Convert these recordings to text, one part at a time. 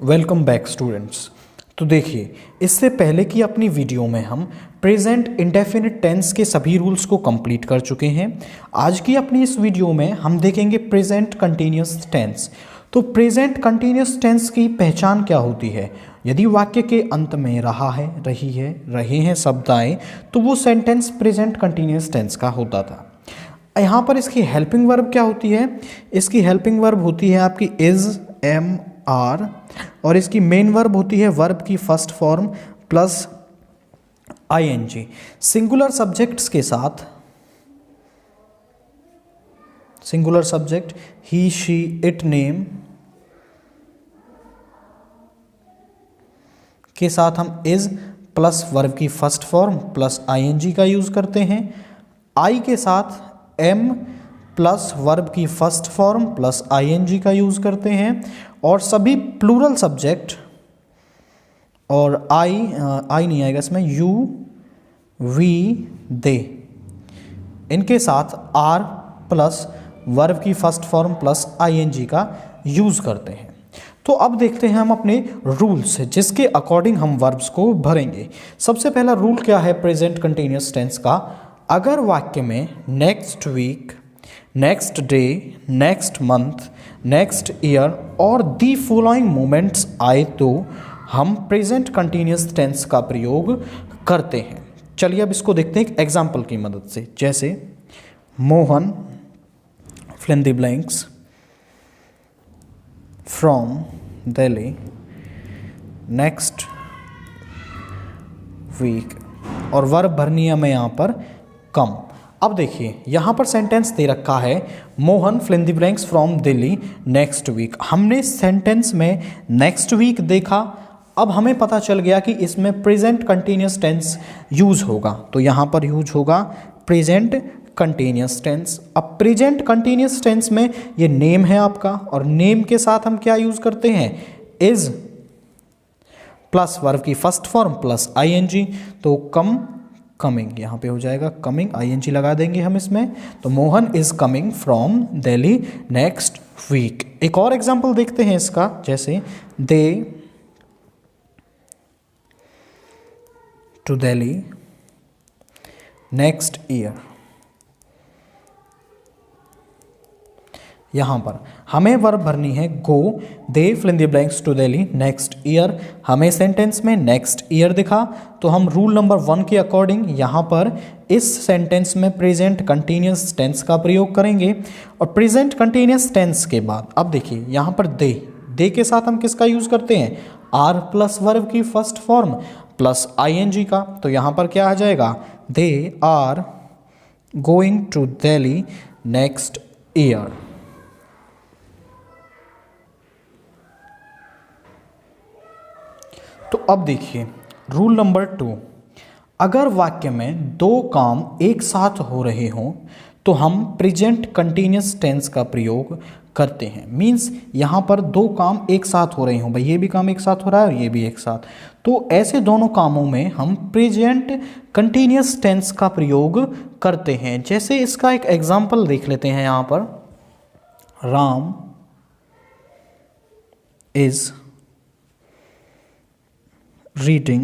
Welcome back students. तो देखिए, इससे पहले की अपनी वीडियो में हम प्रेजेंट इंडेफिनिट टेंस के सभी रूल्स को कंप्लीट कर चुके हैं। आज की अपनी इस वीडियो में हम देखेंगे प्रेजेंट कंटिन्यूअस टेंस। तो प्रेजेंट कंटिन्यूअस टेंस की पहचान क्या होती है? यदि वाक्य के अंत में रहा है, रही है, रहे हैं शब्द आए तो वो सेंटेंस प्रेजेंट कंटिन्यूअस टेंस का होता था। यहाँ पर इसकी हेल्पिंग वर्ब क्या होती है? इसकी हेल्पिंग वर्ब होती है आपकी इज, एम, आर, और इसकी मेन वर्ब होती है वर्ब की first form plus ING. Singular subjects के साथ, singular subject he, she, it, name के साथ हम इज प्लस वर्ब की फर्स्ट फॉर्म प्लस आईएनजी का यूज करते हैं। आई के साथ एम प्लस वर्ब की फर्स्ट फॉर्म प्लस आईएनजी का यूज करते हैं। और सभी प्लूरल सब्जेक्ट, और आई नहीं आएगा इसमें, यू, वी, दे, इनके साथ आर प्लस वर्ब की फर्स्ट फॉर्म प्लस आईएनजी का यूज करते हैं। तो अब देखते हैं हम अपने रूल्स जिसके अकॉर्डिंग हम वर्ब्स को भरेंगे। सबसे पहला रूल क्या है प्रेजेंट कंटिन्यूअस टेंस का? अगर वाक्य में next week, next day, next month, next year और दी फॉलोइंग मोमेंट्स आए तो हम प्रेजेंट कंटिन्यूअस टेंस का प्रयोग करते हैं। चलिए अब इसको देखते हैं एक एग्जाम्पल की मदद से। जैसे Mohan fill in the blanks from Delhi next week, और वर्ब भरनी है हमें यहाँ पर कम। अब देखिए यहाँ पर सेंटेंस दे रखा है Mohan fill in the blanks from Delhi next week. हमने सेंटेंस में नेक्स्ट वीक देखा, अब हमें पता चल गया कि इसमें प्रेजेंट कंटिन्यूअस टेंस यूज होगा, तो यहाँ पर यूज होगा प्रेजेंट कंटिन्यूअस टेंस। अब प्रेजेंट कंटिन्यूअस टेंस में ये नेम है आपका, और नेम के साथ हम क्या यूज करते हैं? इज प्लस वर्ब की फर्स्ट फॉर्म प्लस आईएनजी, तो कमिंग यहाँ पे हो जाएगा कमिंग, आईएनजी लगा देंगे हम इसमें। तो Mohan is coming from Delhi next week. एक और एग्जांपल देखते हैं इसका, जैसे they to Delhi next year. यहाँ पर हमें वर्ब भरनी है go, they fill in the blanks to Delhi next year. हमें सेंटेंस में नेक्स्ट ईयर दिखा, तो हम रूल नंबर 1 के अकॉर्डिंग यहाँ पर इस सेंटेंस में प्रेजेंट कंटिन्यूअस टेंस का प्रयोग करेंगे। और प्रेजेंट कंटिन्यूअस टेंस के बाद अब देखिए यहाँ पर दे के साथ हम किसका यूज करते हैं? आर प्लस वर्ब की फर्स्ट फॉर्म प्लस आईएनजी का। तो यहाँ पर क्या आ जाएगा? They are going to Delhi next year. तो अब देखिए रूल नंबर 2, अगर वाक्य में दो काम एक साथ हो रहे हों तो हम प्रेजेंट कंटिन्यूअस टेंस का प्रयोग करते हैं। मीन्स यहाँ पर दो काम एक साथ हो रहे हों, भाई ये भी काम एक साथ हो रहा है और ये भी एक साथ, तो ऐसे दोनों कामों में हम प्रेजेंट कंटिन्यूअस टेंस का प्रयोग करते हैं। जैसे इसका एक एग्जाम्पल देख लेते हैं यहाँ पर, Ram is reading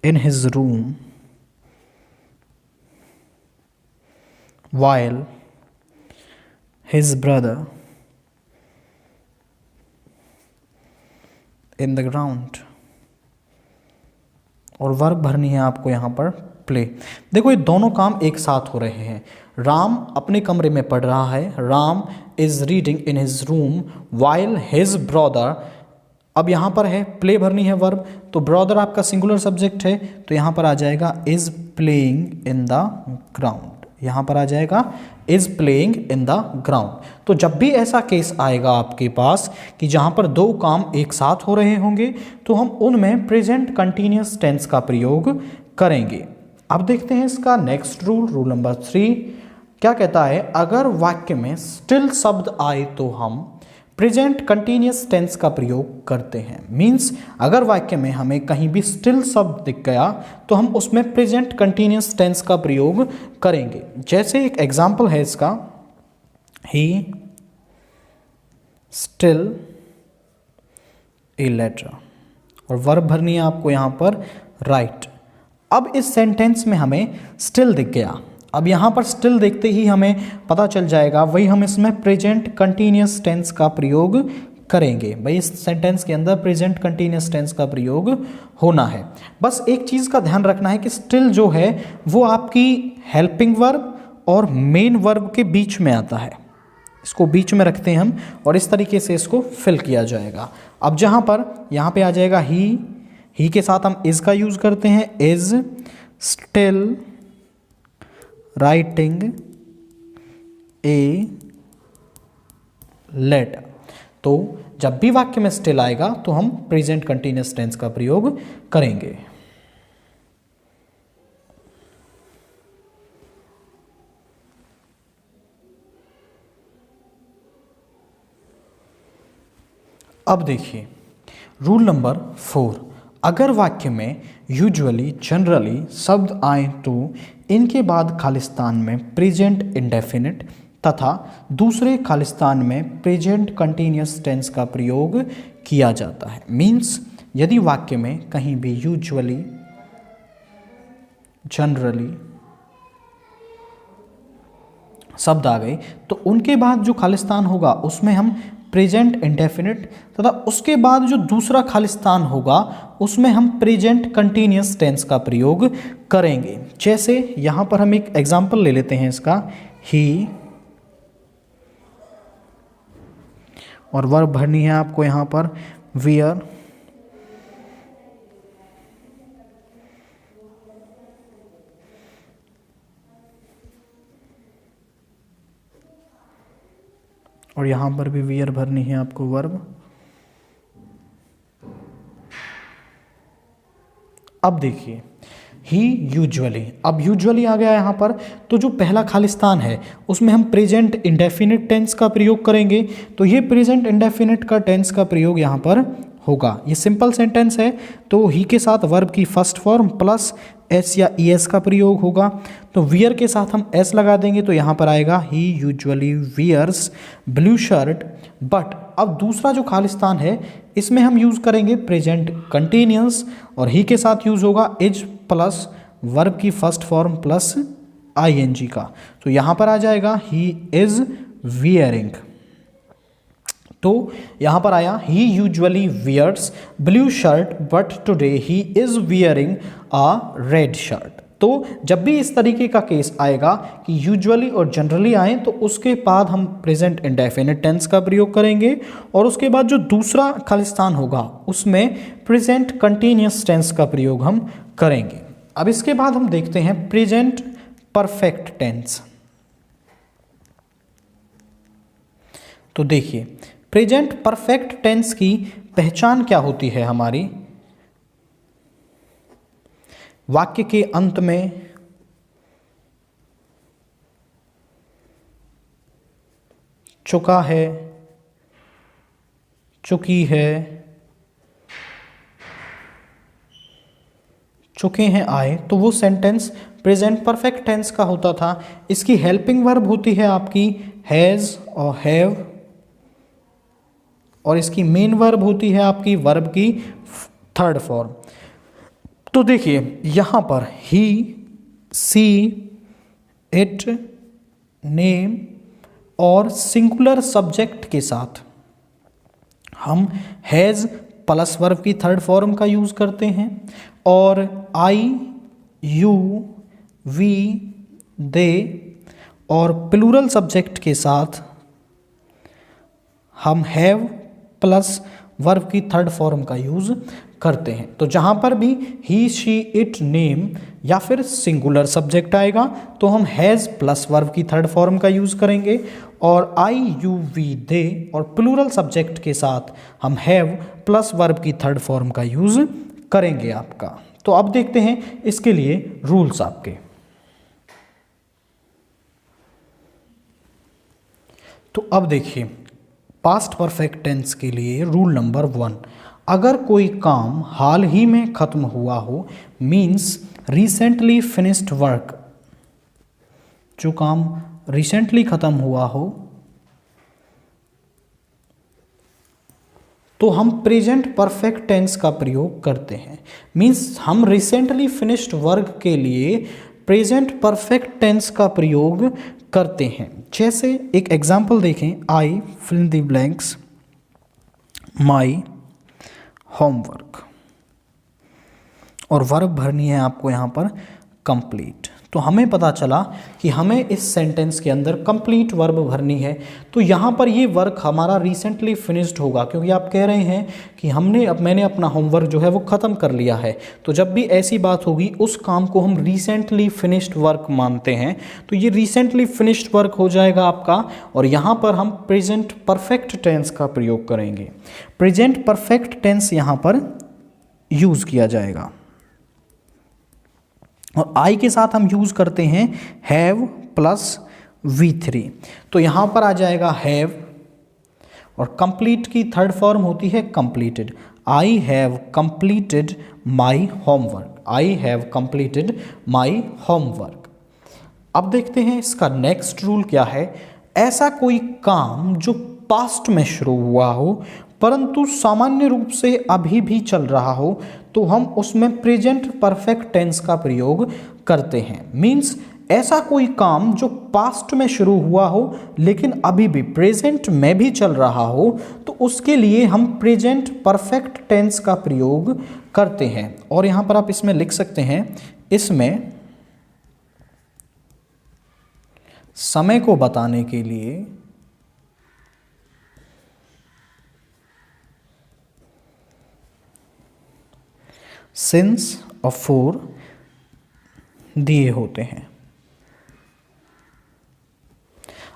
in his room while his brother in the ground। और वर्ब भरनी है आपको यहाँ पर प्ले। देखो ये दोनों काम एक साथ हो रहे हैं। राम अपने कमरे में पढ़ रहा है, Ram is reading in his room while his brother. अब यहाँ पर है प्ले भरनी है वर्ब, तो ब्रदर आपका सिंगुलर सब्जेक्ट है, तो यहाँ पर आ जाएगा is playing in the ground. यहाँ पर आ जाएगा is playing in the ground. तो जब भी ऐसा केस आएगा आपके पास कि जहाँ पर दो काम एक साथ हो रहे होंगे तो हम उनमें प्रेजेंट कंटिन्यूअस टेंस का प्रयोग करेंगे। अब देखते हैं इसका नेक्स्ट रूल, रूल नंबर 3 क्या कहता है? अगर वाक्य में स्टिल शब्द आए तो हम प्रेजेंट कंटिन्यूअस टेंस का प्रयोग करते हैं। मीन्स अगर वाक्य में हमें कहीं भी स्टिल शब्द दिख गया तो हम उसमें प्रेजेंट कंटिन्यूअस टेंस का प्रयोग करेंगे। जैसे एक एग्जाम्पल है इसका, ही स्टिल ए लेटर, और वर्ब भरनी है आपको यहाँ पर राइट। अब इस सेंटेंस में हमें स्टिल दिख गया। अब यहाँ पर स्टिल देखते ही हमें पता चल जाएगा, वही हम इसमें प्रेजेंट कंटिन्यूस टेंस का प्रयोग करेंगे। भाई इस सेंटेंस के अंदर प्रेजेंट कंटिन्यूस टेंस का प्रयोग होना है। बस एक चीज़ का ध्यान रखना है कि स्टिल जो है वो आपकी हेल्पिंग वर्ब और मेन वर्ब के बीच में आता है। इसको बीच में रखते हैं हम और इस तरीके से इसको फिल किया जाएगा। अब जहाँ पर यहाँ पे आ जाएगा ही के साथ हम इज का यूज़ करते हैं, is still writing a letter. तो जब भी वाक्य में स्टिल आएगा तो हम प्रेजेंट कंटिन्यूअस टेंस का प्रयोग करेंगे। अब देखिए रूल नंबर 4, अगर वाक्य में यूजुअली जनरली शब्द आए तो इनके बाद खालिस्तान में प्रेजेंट इंडेफिनिट तथा दूसरे खालिस्तान में प्रेजेंट कंटिन्यूअस टेंस का प्रयोग किया जाता है। मीन्स यदि वाक्य में कहीं भी यूजुअली जनरली शब्द आ गए तो उनके बाद जो खालिस्तान होगा उसमें हम प्रेजेंट इंडेफिनिट तथा उसके बाद जो दूसरा खालिस्तान होगा उसमें हम प्रेजेंट कंटिन्यूअस टेंस का प्रयोग करेंगे। जैसे यहाँ पर हम एक एग्जाम्पल ले लेते हैं इसका, ही, और वर्ब भरनी है आपको यहाँ पर वियर, और यहाँ पर भी वियर भरनी है आपको वर्ब। अब देखिए ही यूजुअली, अब यूजुअली आ गया यहाँ पर, तो जो पहला खालिस्तान है उसमें हम प्रेजेंट इंडेफिनिट टेंस का प्रयोग करेंगे। तो ये प्रेजेंट इंडेफिनिट का टेंस का प्रयोग यहाँ पर होगा। ये सिंपल सेंटेंस है तो ही के साथ वर्ब की फर्स्ट फॉर्म प्लस एस या ई एस का प्रयोग होगा। तो वियर के साथ हम एस लगा देंगे तो यहाँ पर आएगा he usually wears blue shirt but. अब दूसरा जो खालिस्तान है इसमें हम यूज़ करेंगे प्रेजेंट कंटिन्यूअस और ही के साथ यूज़ होगा इज प्लस वर्ब की फर्स्ट फॉर्म प्लस आईएनजी का। तो यहाँ पर आ जाएगा ही इज वियरिंग। तो यहाँ पर आया he usually wears blue shirt but today he is wearing a red shirt. तो जब भी इस तरीके का केस आएगा कि यूजुअली और जनरली आए तो उसके बाद हम प्रेजेंट इंडेफिनिट टेंस का प्रयोग करेंगे और उसके बाद जो दूसरा खालिस्तान होगा उसमें प्रेजेंट कंटिन्यूअस टेंस का प्रयोग हम करेंगे। अब इसके बाद हम देखते हैं प्रेजेंट परफेक्ट टेंस। तो देखिए प्रेजेंट परफेक्ट टेंस की पहचान क्या होती है हमारी, वाक्य के अंत में चुका है, चुकी है, चुके हैं आए, तो वो सेंटेंस प्रेजेंट परफेक्ट टेंस का होता था। इसकी हेल्पिंग वर्ब होती है आपकी हैज़ और हैव और इसकी मेन वर्ब होती है आपकी वर्ब की थर्ड फॉर्म। तो देखिए यहाँ पर ही, सी, इट, नेम और सिंगुलर सब्जेक्ट के साथ हम हैज़ प्लस वर्ब की थर्ड फॉर्म का यूज़ करते हैं और आई, यू, वी, दे और प्लूरल सब्जेक्ट के साथ हम हैव प्लस वर्ब की थर्ड फॉर्म का यूज़ करते हैं। तो जहाँ पर भी ही, शी, इट, नेम या फिर सिंगुलर सब्जेक्ट आएगा तो हम हैज़ प्लस वर्ब की थर्ड फॉर्म का यूज़ करेंगे और आई, यू, वी, दे और प्लूरल सब्जेक्ट के साथ हम हैव प्लस वर्ब की थर्ड फॉर्म का यूज़ करेंगे आपका। तो अब देखते हैं इसके लिए रूल्स आपके। तो अब देखिए पास्ट परफेक्ट टेंस के लिए रूल नंबर 1, अगर कोई काम हाल ही में ख़त्म हुआ हो मीन्स रिसेंटली फिनिश्ड वर्क, जो काम रिसेंटली ख़त्म हुआ हो तो हम प्रेजेंट परफेक्ट टेंस का प्रयोग करते हैं। मीन्स हम रिसेंटली फिनिश्ड वर्क के लिए प्रेजेंट परफेक्ट टेंस का प्रयोग करते हैं। जैसे एक एग्जांपल देखें, I fill in the blanks my homework, और वर्ब भरनी है आपको यहाँ पर कंप्लीट। तो हमें पता चला कि हमें इस सेंटेंस के अंदर कंप्लीट वर्ब भरनी है। तो यहाँ पर ये वर्क हमारा रिसेंटली फिनिश्ड होगा, क्योंकि आप कह रहे हैं कि मैंने अपना होमवर्क जो है वो ख़त्म कर लिया है। तो जब भी ऐसी बात होगी उस काम को हम रिसेंटली फिनिश्ड वर्क मानते हैं। तो ये रिसेंटली फिनिश्ड वर्क हो जाएगा आपका, और यहाँ पर हम प्रेजेंट परफेक्ट टेंस का प्रयोग करेंगे। प्रेजेंट परफेक्ट टेंस यहाँ पर यूज़ किया जाएगा, और आई के साथ हम यूज़ करते हैं हैव प्लस V3। तो यहाँ पर आ जाएगा हैव, और कंप्लीट की थर्ड फॉर्म होती है completed. I have completed my homework, I have completed my homework. अब देखते हैं इसका नेक्स्ट रूल क्या है। ऐसा कोई काम जो पास्ट में शुरू हुआ हो परंतु सामान्य रूप से अभी भी चल रहा हो, तो हम उसमें प्रेजेंट परफेक्ट टेंस का प्रयोग करते हैं। मीन्स ऐसा कोई काम जो पास्ट में शुरू हुआ हो लेकिन अभी भी प्रेजेंट में भी चल रहा हो, तो उसके लिए हम प्रेजेंट परफेक्ट टेंस का प्रयोग करते हैं। और यहाँ पर आप इसमें लिख सकते हैं, इसमें समय को बताने के लिए सिंस और फॉर दिए होते हैं।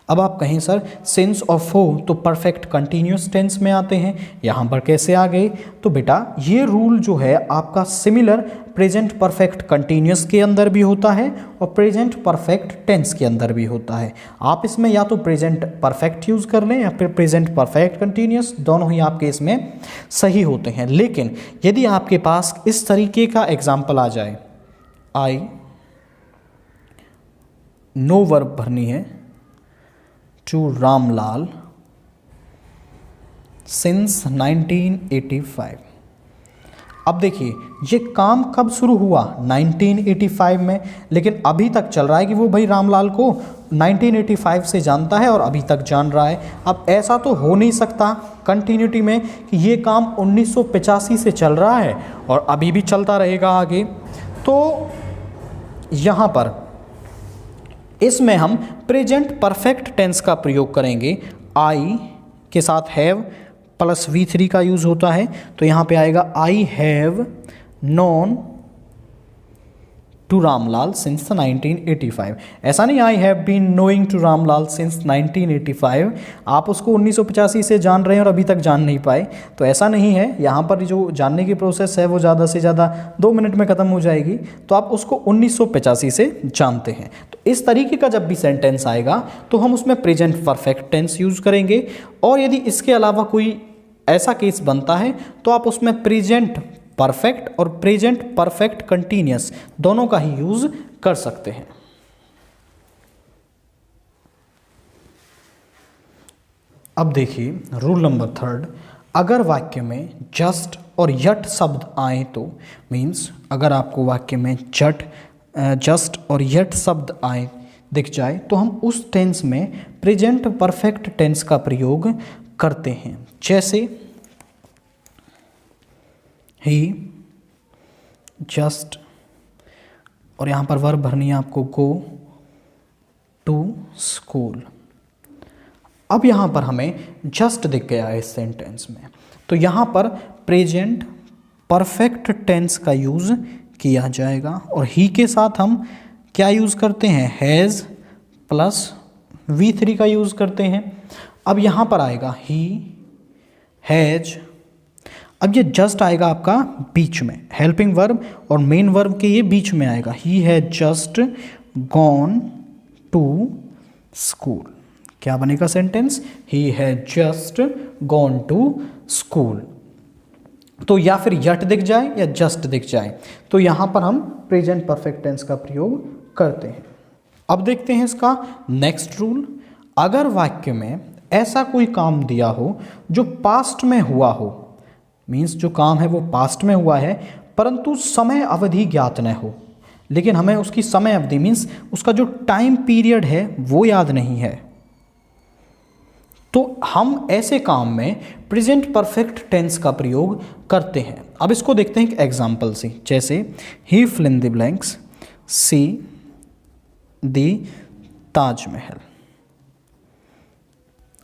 अब आप कहें सर सिंस और फॉर तो परफेक्ट कंटिन्यूस टेंस में आते हैं, यहाँ पर कैसे आ गए? तो बेटा ये रूल जो है आपका सिमिलर प्रेजेंट परफेक्ट कंटिन्यूस के अंदर भी होता है और प्रेजेंट परफेक्ट टेंस के अंदर भी होता है। आप इसमें या तो प्रेजेंट परफेक्ट यूज़ कर लें या फिर प्रेजेंट परफेक्ट कंटिन्यूस, दोनों ही आपके इसमें सही होते हैं। लेकिन यदि आपके पास इस तरीके का एग्जाम्पल आ जाए, आई नो वर्ब भरनी है टू रामलाल सिंस 1985। अब देखिए ये काम कब शुरू हुआ? 1985 में, लेकिन अभी तक चल रहा है कि वो भाई रामलाल को 1985 से जानता है और अभी तक जान रहा है। अब ऐसा तो हो नहीं सकता कंटिन्यूटी में कि ये काम 1985 से चल रहा है और अभी भी चलता रहेगा आगे। तो यहाँ पर इसमें हम प्रेजेंट परफेक्ट टेंस का प्रयोग करेंगे। आई के साथ हैव प्लस V3 का यूज़ होता है, तो यहाँ पे आएगा I have known to Ramlal since 1985। ऐसा नहीं I have been knowing to Ramlal since 1985, आप उसको 1985 से जान रहे हैं और अभी तक जान नहीं पाए, तो ऐसा नहीं है। यहाँ पर जो जानने की प्रोसेस है वो ज़्यादा से ज़्यादा 2 मिनट में ख़त्म हो जाएगी, तो आप उसको 1985 से जानते हैं। तो इस तरीके का जब भी सेंटेंस आएगा तो हम उसमें प्रेजेंट परफेक्ट टेंस यूज़ करेंगे, और यदि इसके अलावा कोई ऐसा केस बनता है तो आप उसमें प्रेजेंट परफेक्ट और प्रेजेंट परफेक्ट कंटिन्यूअस दोनों का ही यूज कर सकते हैं। अब देखिए रूल नंबर 3, अगर वाक्य में जस्ट और यट शब्द आए तो, मीन्स अगर आपको वाक्य में जस्ट और यट शब्द आए दिख जाए तो हम उस टेंस में प्रेजेंट परफेक्ट टेंस का प्रयोग करते हैं। जैसे ही जस्ट, और यहाँ पर वर्ब भरनी है आपको गो टू स्कूल। अब यहाँ पर हमें जस्ट दिख गया है इस सेंटेंस में, तो यहाँ पर प्रेजेंट परफेक्ट टेंस का यूज़ किया जाएगा, और ही के साथ हम क्या यूज़ करते हैं? हैज़ प्लस V3 का यूज़ करते हैं। अब यहाँ पर आएगा ही हैज, अब ये जस्ट आएगा आपका बीच में, हेल्पिंग वर्ब और मेन वर्ब के ये बीच में आएगा। He has just gone to school, क्या बनेगा sentence? He has just gone to school. तो या फिर यट दिख जाए या जस्ट दिख जाए, तो यहाँ पर हम प्रेजेंट परफेक्ट टेंस का प्रयोग करते हैं। अब देखते हैं इसका नेक्स्ट रूल। अगर वाक्य में ऐसा कोई काम दिया हो जो पास्ट में हुआ हो मीन्स जो काम है वो पास्ट में हुआ है परंतु समय अवधि ज्ञात न हो, लेकिन हमें उसकी समय अवधि मीन्स उसका जो टाइम पीरियड है वो याद नहीं है, तो हम ऐसे काम में प्रेजेंट परफेक्ट टेंस का प्रयोग करते हैं। अब इसको देखते हैं एक एग्जाम्पल से, जैसे ही fill in the blanks see the Taj Mahal.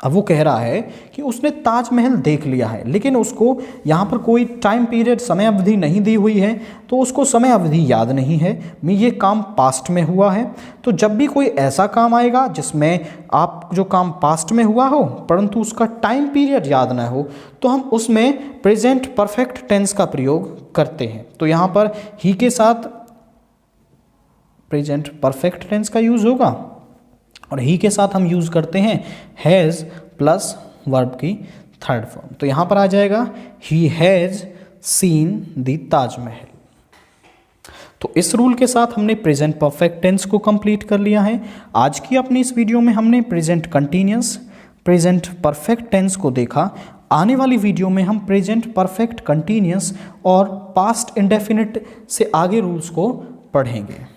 अब वो कह रहा है कि उसने ताजमहल देख लिया है, लेकिन उसको यहाँ पर कोई टाइम पीरियड समय अवधि नहीं दी हुई है, तो उसको समय अवधि याद नहीं है। ये काम पास्ट में हुआ है। तो जब भी कोई ऐसा काम आएगा जिसमें आप जो काम पास्ट में हुआ हो परंतु उसका टाइम पीरियड याद ना हो, तो हम उसमें प्रेजेंट परफेक्ट टेंस का प्रयोग करते हैं। तो यहाँ पर ही के साथ प्रेजेंट परफेक्ट टेंस का यूज होगा और ही के साथ हम यूज़ करते हैं हैज़ प्लस वर्ब की थर्ड फॉर्म। तो यहाँ पर आ जाएगा he has seen the Taj Mahal. तो इस रूल के साथ हमने प्रेजेंट परफेक्ट टेंस को कंप्लीट कर लिया है। आज की अपनी इस वीडियो में हमने present continuous, present perfect tense को देखा। आने वाली वीडियो में हम प्रेजेंट परफेक्ट कंटिन्यूअस और पास्ट इंडेफिनिट से आगे रूल्स को पढ़ेंगे।